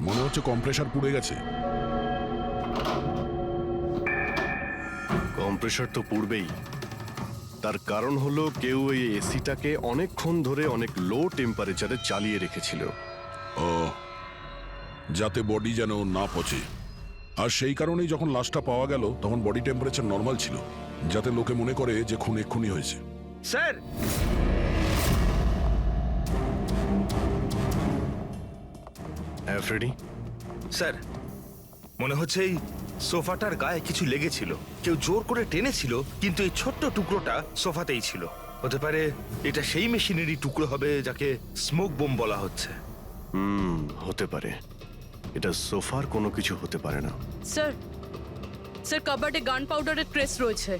মনে হচ্ছে কম্প্রেসার পুড়ে গেছে। কম্প্রেসার তো পুড়বেই, তার কারণ হলো কেউ এই এসিটাকে অনেকক্ষণ ধরে অনেক লো টেম্পারেচারে চালিয়ে রেখেছিল। ও, যাতে বডি যেন না পচে। আর সেই কারণেই যখন লাশটা পাওয়া গেল তখন বডি টেম্পারেচার নর্মাল ছিল, যাতে লোকে মনে করে যে খুন এক্ষুনি হয়েছে। স্যার, হ্যাঁ ফ্রেডি? স্যার মনে হচ্ছে এই সোফাটার গায়ে কিছু লেগেছিল, কেউ জোর করে টেনেছিল, কিন্তু এই ছোট্ট টুকরোটা সোফাতেই ছিল। হতে পারে এটা সেই মেশিনেরই টুকরো হবে যাকে স্মোক বোম বলা হচ্ছে। হতে পারে। এটা সোফার কোনো কিছু হতে পারে না। স্যার, কাবার্ডে গান পাউডারের ট্রেস রয়েছে।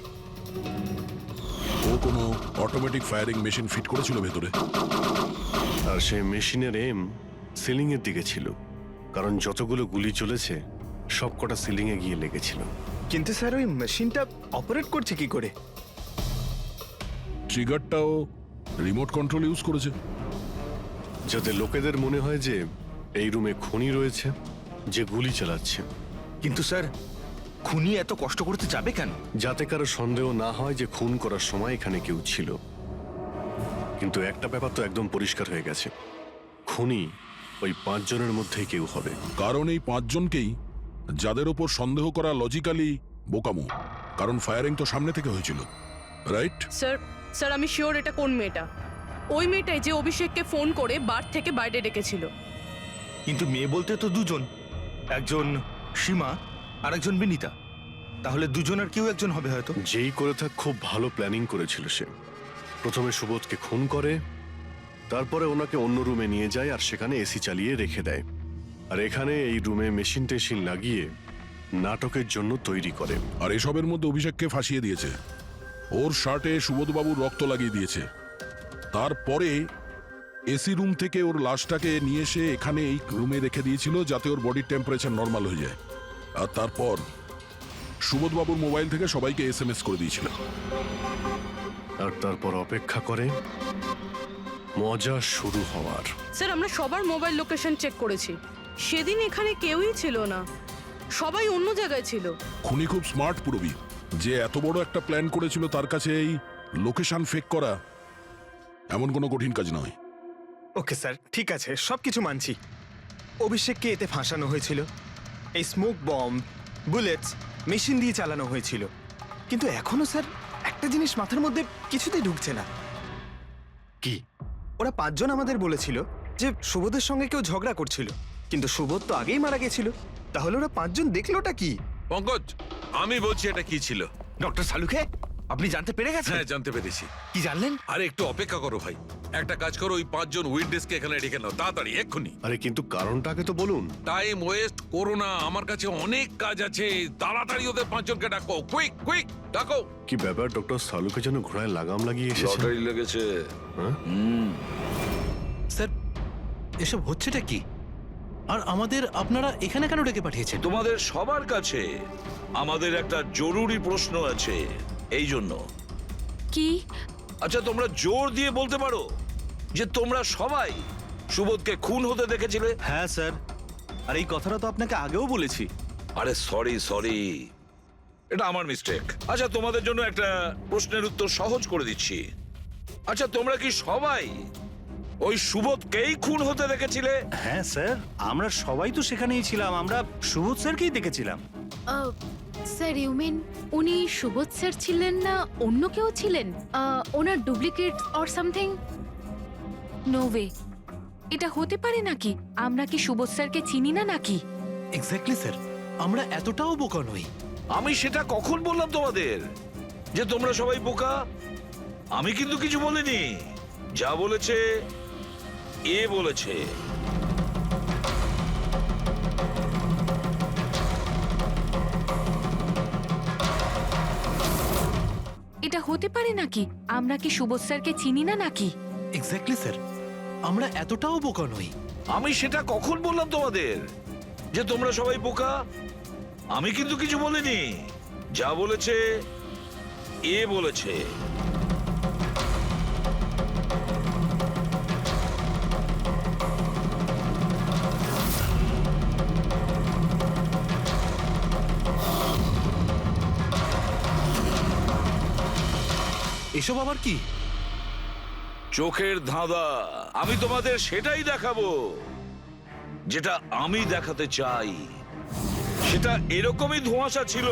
ও কোনো অটোমেটিক ফায়ারিং মেশিন ফিট করেছিল ভেতরে। আর সেই মেশিনের এম সিলিং এর দিকে ছিল, কারণ যতগুলো গুলি চলেছে সবকটা সিলিং এ গিয়ে লেগেছিল। কিন্তু স্যার ওই মেশিনটা অপারেট করছে কি করে? ট্রিগারটাও রিমোট কন্ট্রোল ইউজ করেছে, যাতে লোকেদের মনে হয় যে এই রুমে খুনি রয়েছে যে গুলি চালাচ্ছে। কিন্তু স্যার, খুনি এত কষ্ট করতে যাবে কেন? যাতে কারো সন্দেহ না হয় যে খুন করার সময় এখানে কেউ ছিল। কিন্তু একটা ব্যাপার তো একদম পরিষ্কার হয়ে গেছে, খুনি ওই 5 জনের মধ্যেই কেউ হবে। কারণ এই 5 জনকেই যাদের ওপর সন্দেহ করা লজিক্যালি বোকামো, কারণ ফায়ারিং তো সামনে থেকে হয়েছিল, রাইট? স্যার আমি শিওর এটা কোন মেয়েটা। ওই মেয়েটাই যে অভিষেককে ফোন করে বার থেকে বাইরে ডেকেছিল। কিন্তু মেয়ে বলতে তো দুজন, একজন সীমা আর একজন বিনীতা। তাহলে দুজনের কেউ একজন হবে হয়তো। যেই করে থাক খুব ভালো প্ল্যানিং করেছিল সে। প্রথমে সুবোধকে খুন করে, তারপরে ওনাকে অন্য রুমে নিয়ে যায় আর সেখানে এসি চালিয়ে রেখে দেয়। আর এখানে এই রুমে মেশিন টেশিন লাগিয়ে নাটকের জন্য তৈরি করে। আর এসবের মধ্যে অভিষেককে ফাঁসিয়ে দিয়েছে, ওর শার্টে সুবোধবাবুর রক্ত লাগিয়ে দিয়েছে। তারপরে এসি রুম থেকে ওর লাশটাকে নিয়ে এসে এখানে এই রুমে রেখে দিয়েছিল যাতে ওর বডির টেম্পারেচার নর্মাল হয়ে যায়। আর তারপর সুবোধবাবুর মোবাইল থেকে সবাইকে SMS করে দিয়েছিল। আর তারপর অপেক্ষা করে মজা শুরু হওয়ার। স্যার আমরা সবার মোবাইল লোকেশন চেক করেছি, সেদিন এখানে কেউই ছিল না, সবাই অন্য জায়গায় ছিল। খুনি খুব স্মার্ট পুরবি, যে এত বড় একটা প্ল্যান করেছিল তার কাছে এই লোকেশন ফেক করা এমন কোনো কঠিন কাজ নয়। ওকে স্যার, ঠিক আছে, সবকিছু মানছি। অভিষেককে এতে ফাঁসানো হয়েছিল, এই স্মোক বম্ব, বুলেটস মেশিন দিয়ে চালানো হয়েছিল। কিন্তু এখনো স্যার একটা জিনিস মাথার মধ্যে কিছুতেই ঢুকছে না। কি? ওরা 5 জন আমাদের বলেছিল যে সুবোধের সঙ্গে কেউ ঝগড়া করছিল, কিন্তু সুবোধ তো আগেই মারা গেছিল। তাহলে ওরা 5 জন দেখলোটা কি? পঙ্কজ, আমি বলছি এটা কি ছিল। ডক্টর সালুখে, আপনি জানতে পেরে গেছেন? হ্যাঁ, জানতে পেরেছি। কি জানলেন? আরে একটু অপেক্ষা করো ভাই, একটা কাজ করো, ওই 5 জন উইটনেসকে এখানে ডেকে নাও তাড়াতাড়ি, এক্ষুনি। আরে কিন্তু কারণটা আগে তো বলুন। টাইম ওয়েস্ট করো না, আমার কাছে অনেক কাজ আছে। তাড়াতাড়ি ওদের 5 জনকে ডাকো, কুইক কুইক ডাকো। কি ব্যাপার, ডক্টর সালুকে যেন ঘোড়ায় লাগাম লাগিয়ে এসেছে। লটারি লেগেছে। হ্যাঁ? স্যার এসব হচ্ছেটা কি? আর আমাদের আপনারা এখানে কেন ডেকে পাঠিয়েছেন? তোমাদের সবার কাছে আমাদের একটা জরুরি প্রশ্ন আছে, এই জন্য। কি? আচ্ছা, তোমরা জোর দিয়ে বলতে পারো যে তোমরা সবাই সুবোধকে খুন হতে দেখেছিলে? হ্যাঁ স্যার, আর এই কথাটা তো আপনাকে আগেও বলেছি। আরে সরি, এটা আমার মিস্টেক। আচ্ছা, তোমাদের জন্য একটা প্রশ্নের উত্তর সহজ করে দিচ্ছি। আচ্ছা, তোমরা কি সবাই ওই সুবোধকেই খুন হতে দেখেছিলে? হ্যাঁ স্যার, আমরা সবাই তো সেখানেই ছিলাম, আমরা সুবোধ স্যারকেই দেখেছিলাম। স্যার ইউ মিন উনি সুবোধ স্যার ছিলেন না অন্য কেউ ছিলেন? ওনার duplicate or something? No way, এটা হতে পারে নাকি? আমরা কি সুবোধ স্যারকে চিনি না নাকি? এক্স্যাক্টলি স্যার, আমরা এতটাও বোকা নই। আমি সেটা কখন বললাম তোমাদের যে তোমরা সবাই বোকা? আমি কিন্তু কিছু বলিনি। যা বলেছে এ বলেছে। এটা হতে পারে নাকি? আমরা কি সুবোধ স্যারকে চিনি না নাকি? এক্স্যাক্টলি স্যার, আমরা এতটাও বোকা নই। আমি সেটা কখন বললাম তোমাদের যে তোমরা সবাই বোকা? আমি কিন্তু কিছু বলিনি। যা বলেছে এ বলেছে। এসব আবার কি? চোখের ধাঁধা। আমি তোমাদের সেটাই দেখাবো যেটা আমি দেখাতে চাই। সেটা এরকমই ধোঁয়াশা ছিল।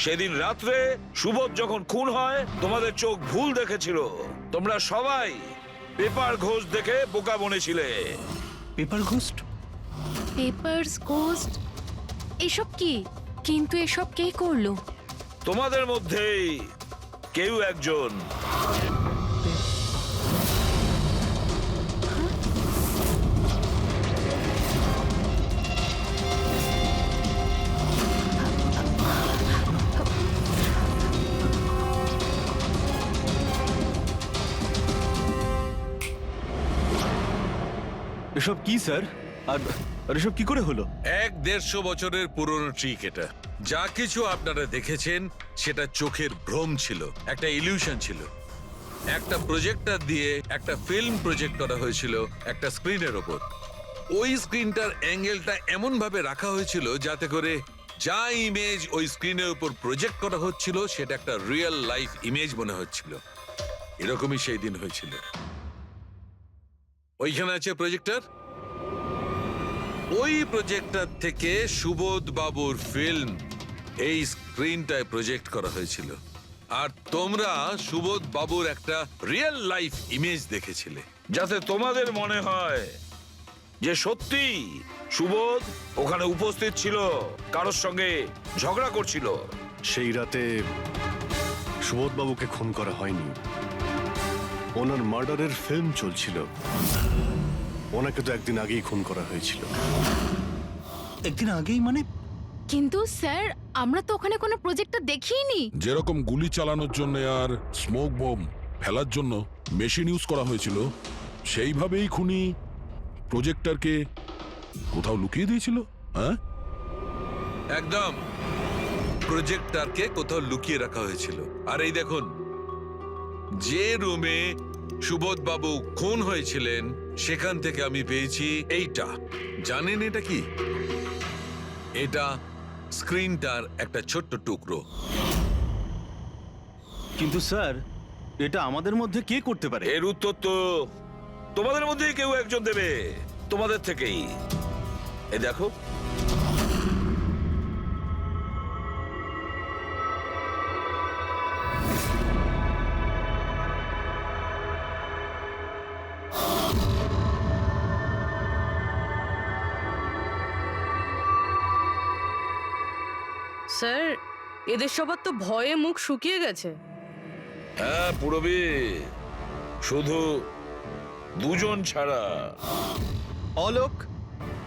সেদিন রাত্রে সুবোধ যখন খুন হয়, তোমাদের চোখ ভুল দেখেছিল। তোমরা সবাই পেপার ঘোষ দেখে বোকা বনেছিলে। Paper ghost? Papers ghost? এসব কি? কিন্তু এসব কে করলো? তোমাদের মধ্যেই কেউ একজন। এসব কি স্যার? আর এসব কি করে হলো? 150 বছরের পুরনো ট্রিক এটা। যা কিছু আপনারা দেখেছেন সেটা চোখের ভ্রম ছিল, একটা ইলিউশন ছিল। একটা প্রজেক্টর দিয়ে একটা ফিল্ম প্রজেক্ট করা হয়েছিল একটা স্ক্রিনের ওপর। ওই স্ক্রিনটার অ্যাঙ্গেলটা এমন ভাবে রাখা হয়েছিল যাতে করে যা ইমেজ ওই স্ক্রিনের উপর প্রজেক্ট করা হচ্ছিল সেটা একটা রিয়েল লাইফ ইমেজ মনে হচ্ছিল। এরকমই সেই দিন হয়েছিল। ওইখানে আছে প্রজেক্টর। ওই প্রজেক্টর থেকে সুবোধ বাবুর ফিল্ম এই স্ক্রিনটায় প্রজেক্ট করা হয়েছিল, আর তোমরা সুবোধ বাবুর একটা রিয়েল লাইফ ইমেজ দেখেছিলে। যাতে তোমাদের মনে হয় যে সত্যি সুবোধ ওখানে উপস্থিত ছিল, কারোর সঙ্গে ঝগড়া করছিল। সেই রাতে সুবোধবাবুকে খুন করা হয়নি, ওনার মার্ডারের ফিল্ম চলছিল। ওনাকে তো একদিন আগেই খুন করা হয়েছিল। একদিন আগেই মানে? কিন্তু স্যার, আমরা তো ওখানে কোনো প্রজেক্টর দেখিনি। যেরকম গুলি চালানোর জন্য আর স্মোক বোম ফেলার জন্য মেশিন ইউজ করা হয়েছিল, সেইভাবেই খুনি প্রজেক্টরকে কোথাও লুকিয়ে দিয়েছিল। হ্যাঁ, একদম প্রজেক্টরকে কোথাও লুকিয়ে রাখা হয়েছিল। আর এই দেখুন, যে রুমে সুবোধ বাবু খুন হয়েছিলেন সেখান থেকে আমি পেয়েছি এইটা। জানেন এটা কি? এটা স্ক্রিনটার একটা ছোট্ট টুকরো। কিন্তু স্যার, এটা আমাদের মধ্যে কে করতে পারে? এর উত্তর তো তোমাদের মধ্যেই কেউ একজন দেবে, তোমাদের থেকেই। এই দেখো, স্যার, এদের সবার তো ভয়ে মুখ শুকিয়ে গেছে। হ্যাঁ পুরবি, শুধু দুজন ছাড়া। অলোক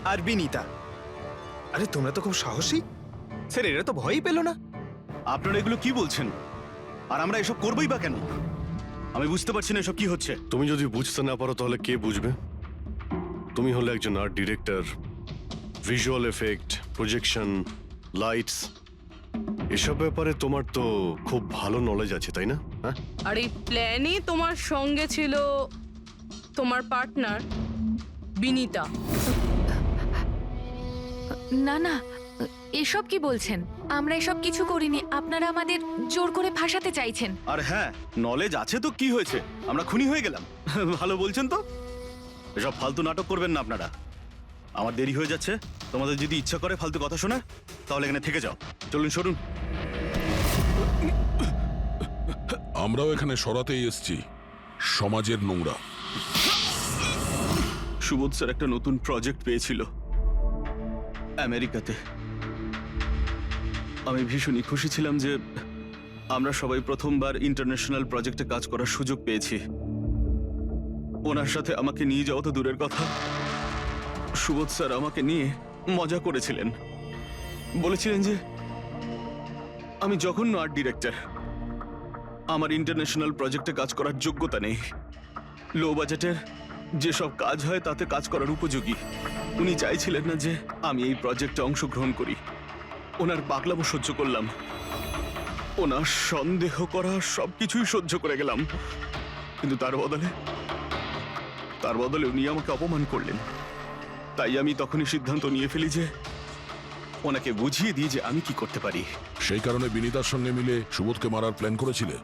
আর বিনীতা। আরে তোমরা তো খুব সাহসী। স্যার এরা তো ভয়ই পেল না। আপনারা এগুলো কি বলছেন? আর আমরা এসব করবোই বা কেন? আমি বুঝতে পারছি না এসব কি হচ্ছে। তুমি যদি বুঝতে না পারো তাহলে কে বুঝবে? তুমি হলে একজন art director, visual effect, projection, lights, এসব ব্যাপারে তোমার তো খুব ভালো নলেজ আছে, তাই না? হ্যাঁ, আর এই প্ল্যানে তোমার সঙ্গে ছিল তোমার পার্টনার বিনীতা। না না, এসব কি বলছেন? আমরা এসব কিছু করিনি। আপনারা আমাদের জোর করে ফাঁসাতে চাইছেন। আর হ্যাঁ, নলেজ আছে তো কি হয়েছে? আমরা খুনি হয়ে গেলাম? ভালো বলছেন তো। এসব ফালতু নাটক করবেন না আপনারা। আমার দেরি হয়ে যাচ্ছে। তোমাদের যদি ইচ্ছা করে ফালতু কথা শোনার, তাহলে এখানে থেকে যাও। চলুন, সরুন। আমরাও এখানে সরাতেই এসছি সমাজের নোংরা। সুবোধ স্যার একটা নতুন প্রজেক্ট পেয়েছিল আমেরিকাতে। আমি ভীষণই খুশি ছিলাম যে আমরা সবাই প্রথমবার ইন্টারন্যাশনাল প্রজেক্টে কাজ করার সুযোগ পেয়েছি। ওনার সাথে আমাকে নিয়ে যাওয়া তো দূরের কথা, সুবোধ স্যার আমাকে নিয়ে মজা করেছিলেন। বলেছিলেন যে আমি জঘন্য আর্ট ডিরেক্টর, আমার ইন্টারন্যাশনাল প্রজেক্টে কাজ করার যোগ্যতা নেই, লো বাজেটের যেসব কাজ হয় তাতে কাজ করার উপযোগী। উনি চাইছিলেন না যে আমি এই প্রজেক্টে অংশগ্রহণ করি। ওনার পাগলামো সহ্য করলাম, ওনার সন্দেহ করা সবকিছুই সহ্য করে গেলাম, কিন্তু তার বদলে উনি আমাকে অপমান করলেন। তাই আমি তখনই সিদ্ধান্ত নিয়ে ফেলি যে ওনাকে বুঝিয়ে দিই যে আমি কি করতে পারি। সেই কারণে বিনীতার সঙ্গে মিলে সুবোধকে মারার প্ল্যান করেছিলে?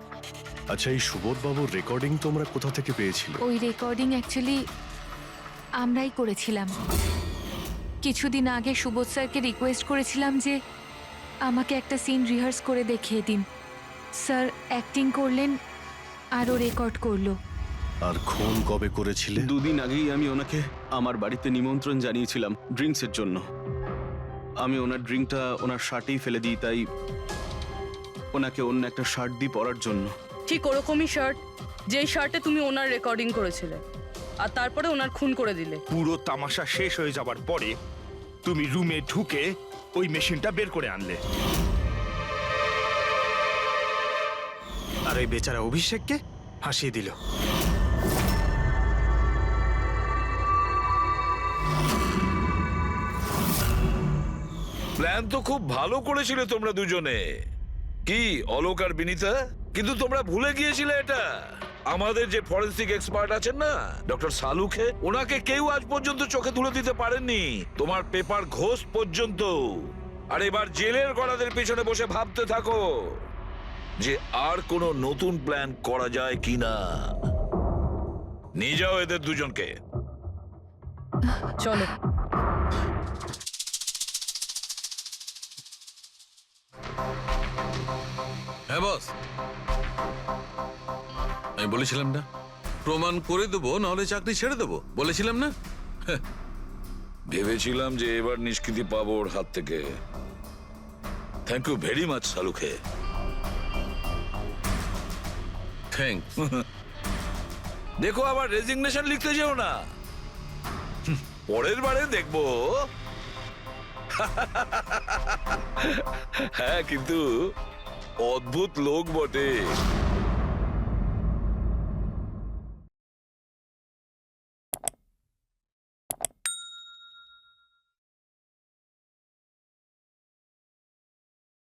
আচ্ছা, এই সুবোধ বাবুর রেকর্ডিং তোমরা কোথা থেকে পেয়েছিলে? ওই রেকর্ডিং অ্যাকচুয়ালি আমরাই করেছিলাম। কিছুদিন আগে সুবোধ স্যারকে রিকোয়েস্ট করেছিলাম যে আমাকে একটা সিন রিহার্স করে দেখিয়ে দিন। স্যার অ্যাক্টিং করলেন আর ও রেকর্ড করলো। আর খুন কবে করেছিলে? 2 দিন আগেই আমি ওনাকে আমার বাড়িতে নিমন্ত্রণ জানিয়েছিলাম ড্রিঙ্কসের জন্য। আমি ওনার ড্রিঙ্কটা ওনার শার্টেই ফেলে দিই, তাই ওনাকে অন্য একটা শার্ট দিয়ে পরার জন্য। ঠিক ওরকমই শার্ট যেই শার্টে তুমি ওনার রেকর্ডিং করেছিলে, আর তারপরে ওনার খুন করে দিলে। পুরো তামাশা শেষ হয়ে যাবার পরে তুমি রুমে ঢুকে ওই মেশিনটা বের করে আনলে। আর ওই বেচারা অভিষেককে ফাঁসিয়ে দিল। প্ল্যান তো খুব ভালো করেছিলে তোমরা দুজনে, কি অলোক আর বিনীতা, কিন্তু তোমরা ভুলে গিয়েছিলে এটা। আমাদের যে ফরেন্সিক এক্সপার্ট আছেন না, ডক্টর সালুখে, ওনাকে কেউ আজ পর্যন্ত চোখে তুলে দিতে পারেননি, তোমার পেপার ঘোষ পর্যন্ত। আর এবার জেলের গড়াদের পেছনে বসে ভাবতে থাকো যে আর কোনো নতুন প্ল্যান করা যায় কিনা। নিয়ে যাও এদের দুজনকে। চলো। হ্যাঁ বস, আমি বলেছিলাম না প্রমাণ করে দেবো, নাহলে চাকরি ছেড়ে দেবো, বলেছিলাম না? ভেবেছিলাম যে এবার নিষ্কৃতি পাবো ওর হাত থেকে। থ্যাংক ইউ ভেরি মাচ সালুখে। থ্যাংক। দেখো আবার রেজিগনেশন লিখতে যেও না, পরের বারে দেখবো। হ্যাঁ, কিন্তু অদ্ভুত লোক বটে।